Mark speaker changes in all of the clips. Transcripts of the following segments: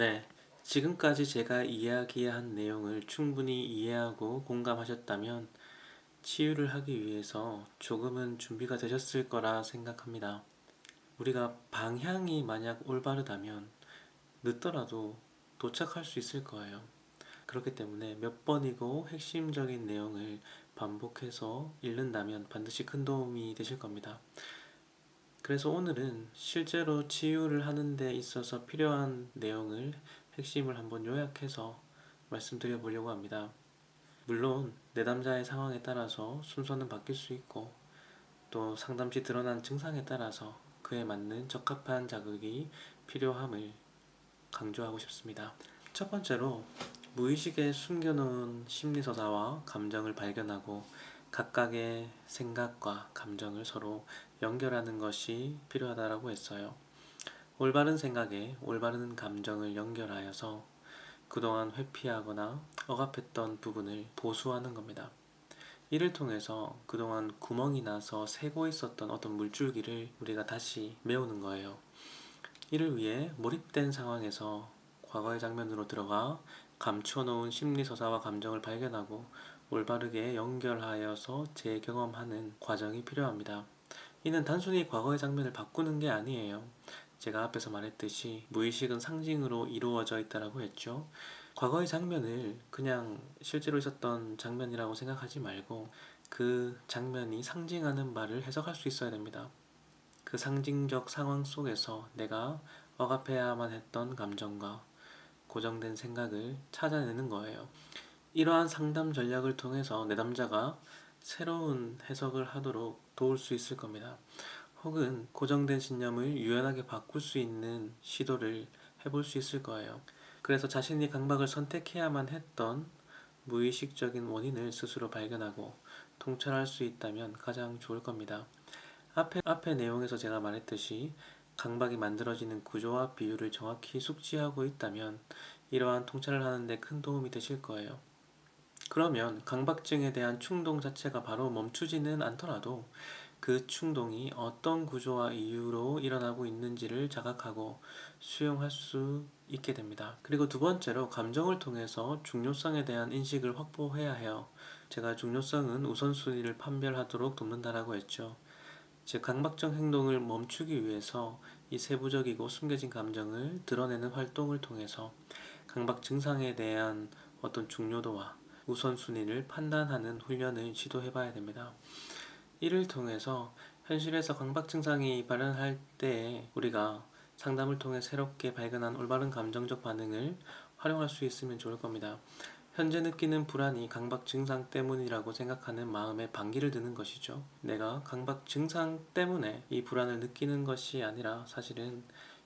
Speaker 1: 네, 지금까지 제가 이야기한 내용을 충분히 이해하고 공감하셨다면 치유를 하기 위해서 조금은 준비가 되셨을 거라 생각합니다. 우리가 방향이 만약 올바르다면 늦더라도 도착할 수 있을 거예요. 그렇기 때문에 몇 번이고 핵심적인 내용을 반복해서 읽는다면 반드시 큰 도움이 되실 겁니다. 그래서 오늘은 실제로 치유를 하는 데 있어서 필요한 내용을 핵심을 한번 요약해서 말씀드려 보려고 합니다. 물론 내담자의 상황에 따라서 순서는 바뀔 수 있고 또 상담 시 드러난 증상에 따라서 그에 맞는 적합한 자극이 필요함을 강조하고 싶습니다. 첫 번째로 무의식에 숨겨놓은 심리서사와 감정을 발견하고 각각의 생각과 감정을 서로 연결하는 것이 필요하다고 했어요. 올바른 생각에 올바른 감정을 연결하여서 그동안 회피하거나 억압했던 부분을 보수하는 겁니다. 이를 통해서 그동안 구멍이 나서 새고 있었던 어떤 물줄기를 우리가 다시 메우는 거예요. 이를 위해 몰입된 상황에서 과거의 장면으로 들어가 감춰놓은 심리서사와 감정을 발견하고 올바르게 연결하여서 재경험하는 과정이 필요합니다. 이는 단순히 과거의 장면을 바꾸는 게 아니에요. 제가 앞에서 말했듯이 무의식은 상징으로 이루어져 있다고 했죠. 과거의 장면을 그냥 실제로 있었던 장면이라고 생각하지 말고 그 장면이 상징하는 말을 해석할 수 있어야 됩니다. 그 상징적 상황 속에서 내가 억압해야만 했던 감정과 고정된 생각을 찾아내는 거예요. 이러한 상담 전략을 통해서 내담자가 새로운 해석을 하도록 도울 수 있을 겁니다. 혹은 고정된 신념을 유연하게 바꿀 수 있는 시도를 해볼 수 있을 거예요. 그래서 자신이 강박을 선택해야만 했던 무의식적인 원인을 스스로 발견하고 통찰할 수 있다면 가장 좋을 겁니다. 앞에 내용에서 제가 말했듯이 강박이 만들어지는 구조와 비율을 정확히 숙지하고 있다면 이러한 통찰을 하는데 큰 도움이 되실 거예요. 그러면 강박증에 대한 충동 자체가 바로 멈추지는 않더라도 그 충동이 어떤 구조와 이유로 일어나고 있는지를 자각하고 수용할 수 있게 됩니다. 그리고 두 번째로 감정을 통해서 중요성에 대한 인식을 확보해야 해요. 제가 중요성은 우선순위를 판별하도록 돕는다라고 했죠. 즉 강박적 행동을 멈추기 위해서 이 세부적이고 숨겨진 감정을 드러내는 활동을 통해서 강박 증상에 대한 어떤 중요도와 우선순위를 판단하는 훈련을 시도해봐야 됩니다. 이를 통해서 현실에서 강박 증상이 발현할 때 우리가 상담을 통해 새롭게 발견한 올바른 감정적 반응을 활용할 수 있으면 좋을 겁니다. 현재 느끼는 불안이 강박 증상 때문이라고 생각하는 마음에 반기를 드는 것이죠. 내가 강박 증상 때문에 이 불안을 느끼는 것이 아니라 사실은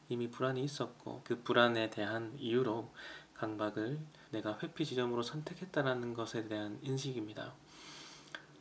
Speaker 1: 이미 불안이 있었고 그 불안에 대한 이유로 강박을 내가 회피 지점으로 선택했다라는 것에 대한 인식입니다.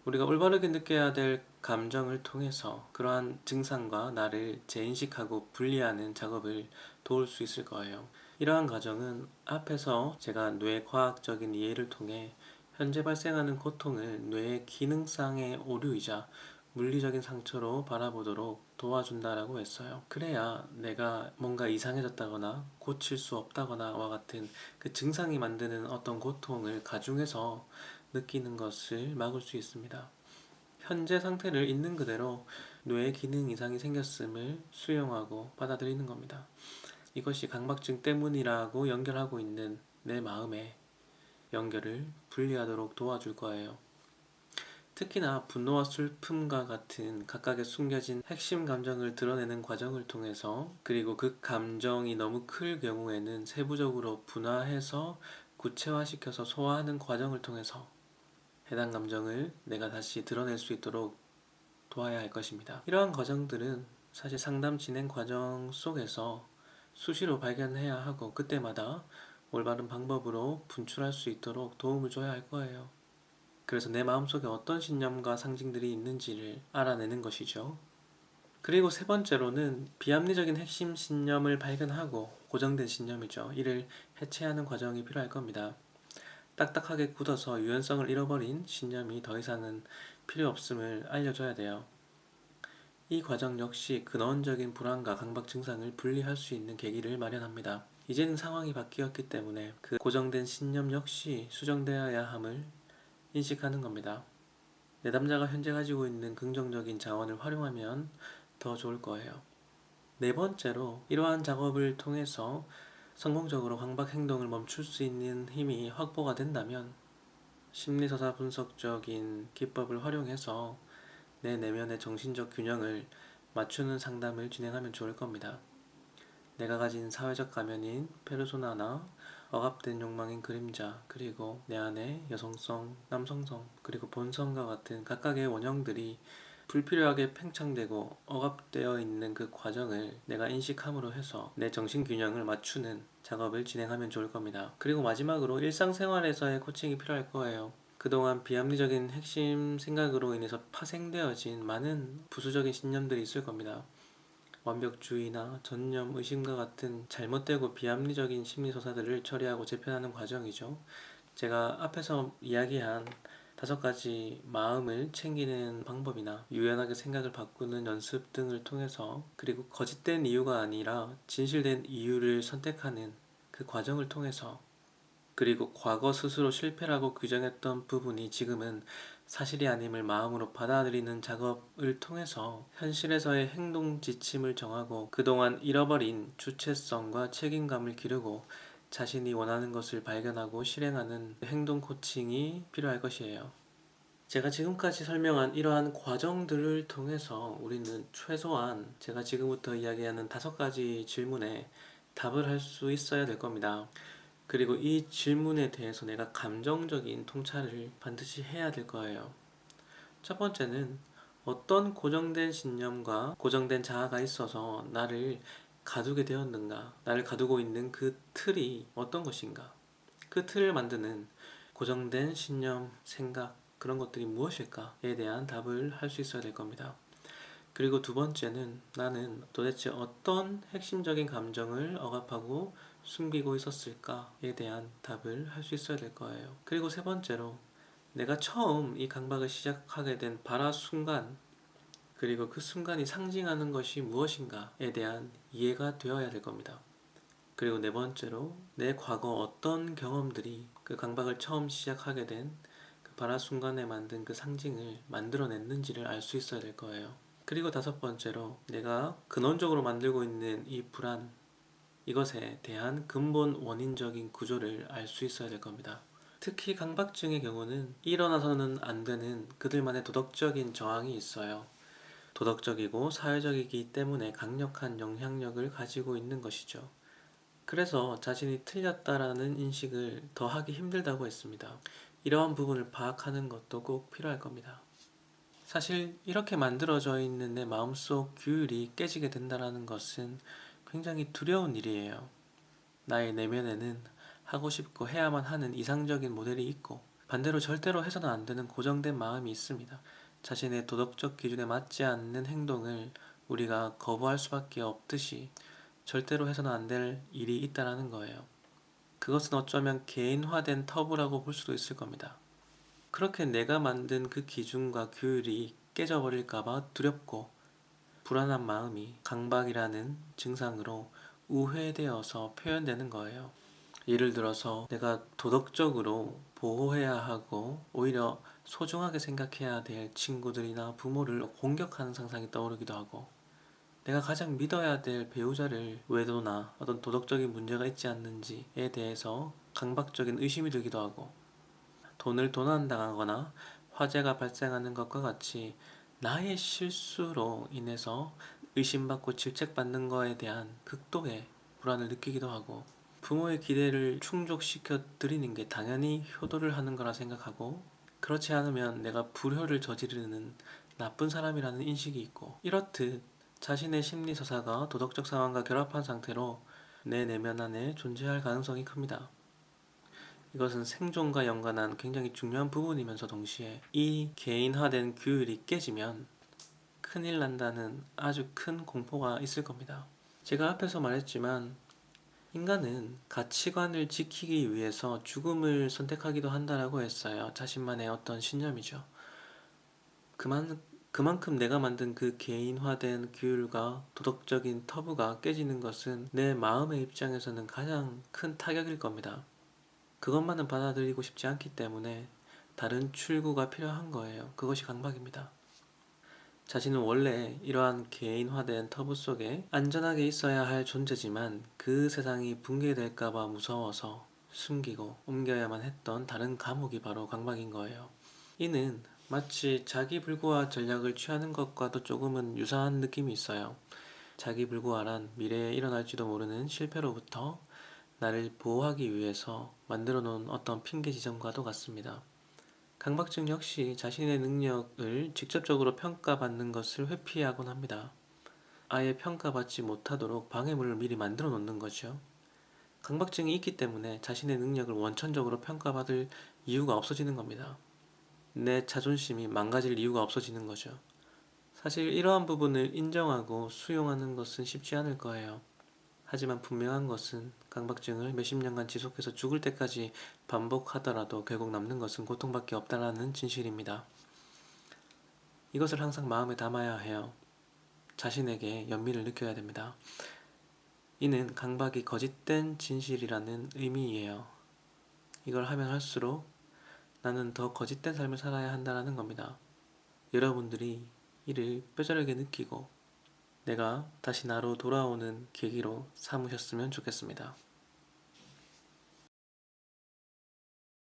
Speaker 1: 우리가 올바르게 느껴야 될 감정을 통해서 그러한 증상과 나를 재인식하고 분리하는 작업을 도울 수 있을 거예요. 이러한 과정은 앞에서 제가 뇌과학적인 이해를 통해 현재 발생하는 고통을 뇌의 기능상의 오류이자 물리적인 상처로 바라보도록 도와준다라고 했어요. 그래야 내가 뭔가 이상해졌다거나 고칠 수 없다거나와 같은 그 증상이 만드는 어떤 고통을 가중해서 느끼는 것을 막을 수 있습니다. 현재 상태를 있는 그대로 뇌의 기능 이상이 생겼음을 수용하고 받아들이는 겁니다. 이것이 강박증 때문이라고 연결하고 있는 내 마음의 연결을 분리하도록 도와줄 거예요. 특히나 분노와 슬픔과 같은 각각의 숨겨진 핵심 감정을 드러내는 과정을 통해서 그리고 그 감정이 너무 클 경우에는 세부적으로 분화해서 구체화시켜서 소화하는 과정을 통해서 해당 감정을 내가 다시 드러낼 수 있도록 도와야 할 것입니다. 이러한 과정들은 사실 상담 진행 과정 속에서 수시로 발견해야 하고 그때마다 올바른 방법으로 분출할 수 있도록 도움을 줘야 할 거예요. 그래서 내 마음속에 어떤 신념과 상징들이 있는지를 알아내는 것이죠. 그리고 세 번째로는 비합리적인 핵심 신념을 발견하고 고정된 신념이죠. 이를 해체하는 과정이 필요할 겁니다. 딱딱하게 굳어서 유연성을 잃어버린 신념이 더 이상은 필요 없음을 알려줘야 돼요. 이 과정 역시 근원적인 불안과 강박 증상을 분리할 수 있는 계기를 마련합니다. 이제는 상황이 바뀌었기 때문에 그 고정된 신념 역시 수정되어야 함을 인식하는 겁니다. 내담자가 현재 가지고 있는 긍정적인 자원을 활용하면 더 좋을 거예요. 네 번째로, 이러한 작업을 통해서 성공적으로 강박 행동을 멈출 수 있는 힘이 확보가 된다면 심리서사 분석적인 기법을 활용해서 내 내면의 정신적 균형을 맞추는 상담을 진행하면 좋을 겁니다. 내가 가진 사회적 가면인 페르소나나 억압된 욕망인 그림자, 그리고 내 안에 여성성, 남성성, 그리고 본성과 같은 각각의 원형들이 불필요하게 팽창되고 억압되어 있는 그 과정을 내가 인식함으로 해서 내 정신균형을 맞추는 작업을 진행하면 좋을 겁니다. 그리고 마지막으로 일상생활에서의 코칭이 필요할 거예요. 그동안 비합리적인 핵심 생각으로 인해서 파생되어진 많은 부수적인 신념들이 있을 겁니다. 완벽주의나 전념, 의심과 같은 잘못되고 비합리적인 심리서사들을 처리하고 재편하는 과정이죠. 제가 앞에서 이야기한 5가지 마음을 챙기는 방법이나 유연하게 생각을 바꾸는 연습 등을 통해서, 그리고 거짓된 이유가 아니라 진실된 이유를 선택하는 그 과정을 통해서, 그리고 과거 스스로 실패라고 규정했던 부분이 지금은 사실이 아님을 마음으로 받아들이는 작업을 통해서 현실에서의 행동 지침을 정하고 그동안 잃어버린 주체성과 책임감을 기르고 자신이 원하는 것을 발견하고 실행하는 행동 코칭이 필요할 것이에요. 제가 지금까지 설명한 이러한 과정들을 통해서 우리는 최소한 제가 지금부터 이야기하는 5가지 질문에 답을 할 수 있어야 될 겁니다. 그리고 이 질문에 대해서 내가 감정적인 통찰을 반드시 해야 될 거예요. 첫 번째는, 어떤 고정된 신념과 고정된 자아가 있어서 나를 가두게 되었는가? 나를 가두고 있는 그 틀이 어떤 것인가? 그 틀을 만드는 고정된 신념, 생각, 그런 것들이 무엇일까에 대한 답을 할 수 있어야 될 겁니다. 그리고 두 번째는, 나는 도대체 어떤 핵심적인 감정을 억압하고 숨기고 있었을까에 대한 답을 할 수 있어야 될 거예요. 그리고 세 번째로, 내가 처음 이 강박을 시작하게 된 발화 순간, 그리고 그 순간이 상징하는 것이 무엇인가에 대한 이해가 되어야 될 겁니다. 그리고 네 번째로, 내 과거 어떤 경험들이 그 강박을 처음 시작하게 된 그 발화 순간에 만든 그 상징을 만들어냈는지를 알 수 있어야 될 거예요. 그리고 5번째로, 내가 근원적으로 만들고 있는 이 불안, 이것에 대한 근본 원인적인 구조를 알 수 있어야 될 겁니다. 특히 강박증의 경우는 일어나서는 안 되는 그들만의 도덕적인 저항이 있어요. 도덕적이고 사회적이기 때문에 강력한 영향력을 가지고 있는 것이죠. 그래서 자신이 틀렸다라는 인식을 더하기 힘들다고 했습니다. 이러한 부분을 파악하는 것도 꼭 필요할 겁니다. 사실 이렇게 만들어져 있는 내 마음속 규율이 깨지게 된다는 것은 굉장히 두려운 일이에요. 나의 내면에는 하고 싶고 해야만 하는 이상적인 모델이 있고, 반대로 절대로 해서는 안 되는 고정된 마음이 있습니다. 자신의 도덕적 기준에 맞지 않는 행동을 우리가 거부할 수밖에 없듯이 절대로 해서는 안 될 일이 있다는 거예요. 그것은 어쩌면 개인화된 터부라고 볼 수도 있을 겁니다. 그렇게 내가 만든 그 기준과 규율이 깨져버릴까봐 두렵고 불안한 마음이 강박이라는 증상으로 우회되어서 표현되는 거예요. 예를 들어서 내가 도덕적으로 보호해야 하고 오히려 소중하게 생각해야 될 친구들이나 부모를 공격하는 상상이 떠오르기도 하고, 내가 가장 믿어야 될 배우자를 외도나 어떤 도덕적인 문제가 있지 않는지에 대해서 강박적인 의심이 들기도 하고, 돈을 도난당하거나 화재가 발생하는 것과 같이 나의 실수로 인해서 의심받고 질책받는 것에 대한 극도의 불안을 느끼기도 하고, 부모의 기대를 충족시켜 드리는 게 당연히 효도를 하는 거라 생각하고, 그렇지 않으면 내가 불효를 저지르는 나쁜 사람이라는 인식이 있고, 이렇듯 자신의 심리서사가 도덕적 상황과 결합한 상태로 내 내면 안에 존재할 가능성이 큽니다. 이것은 생존과 연관한 굉장히 중요한 부분이면서 동시에 이 개인화된 규율이 깨지면 큰일 난다는 아주 큰 공포가 있을 겁니다. 제가 앞에서 말했지만 인간은 가치관을 지키기 위해서 죽음을 선택하기도 한다라고 했어요. 자신만의 어떤 신념이죠. 그만큼 내가 만든 그 개인화된 규율과 도덕적인 터부가 깨지는 것은 내 마음의 입장에서는 가장 큰 타격일 겁니다. 그것만은 받아들이고 싶지 않기 때문에 다른 출구가 필요한 거예요. 그것이 강박입니다. 자신은 원래 이러한 개인화된 터부 속에 안전하게 있어야 할 존재지만 그 세상이 붕괴될까봐 무서워서 숨기고 옮겨야만 했던 다른 감옥이 바로 강박인 거예요. 이는 마치 자기불구화 전략을 취하는 것과도 조금은 유사한 느낌이 있어요. 자기불구화란 미래에 일어날지도 모르는 실패로부터 나를 보호하기 위해서 만들어 놓은 어떤 핑계 지점과도 같습니다. 강박증 역시 자신의 능력을 직접적으로 평가받는 것을 회피하곤 합니다. 아예 평가받지 못하도록 방해물을 미리 만들어 놓는 거죠. 강박증이 있기 때문에 자신의 능력을 원천적으로 평가받을 이유가 없어지는 겁니다. 내 자존심이 망가질 이유가 없어지는 거죠. 사실 이러한 부분을 인정하고 수용하는 것은 쉽지 않을 거예요. 하지만 분명한 것은 강박증을 몇십 년간 지속해서 죽을 때까지 반복하더라도 결국 남는 것은 고통밖에 없다라는 진실입니다. 이것을 항상 마음에 담아야 해요. 자신에게 연민을 느껴야 됩니다. 이는 강박이 거짓된 진실이라는 의미예요. 이걸 하면 할수록 나는 더 거짓된 삶을 살아야 한다는 겁니다. 여러분들이 이를 뼈저리게 느끼고 내가 다시 나로 돌아오는 계기로 삼으셨으면 좋겠습니다.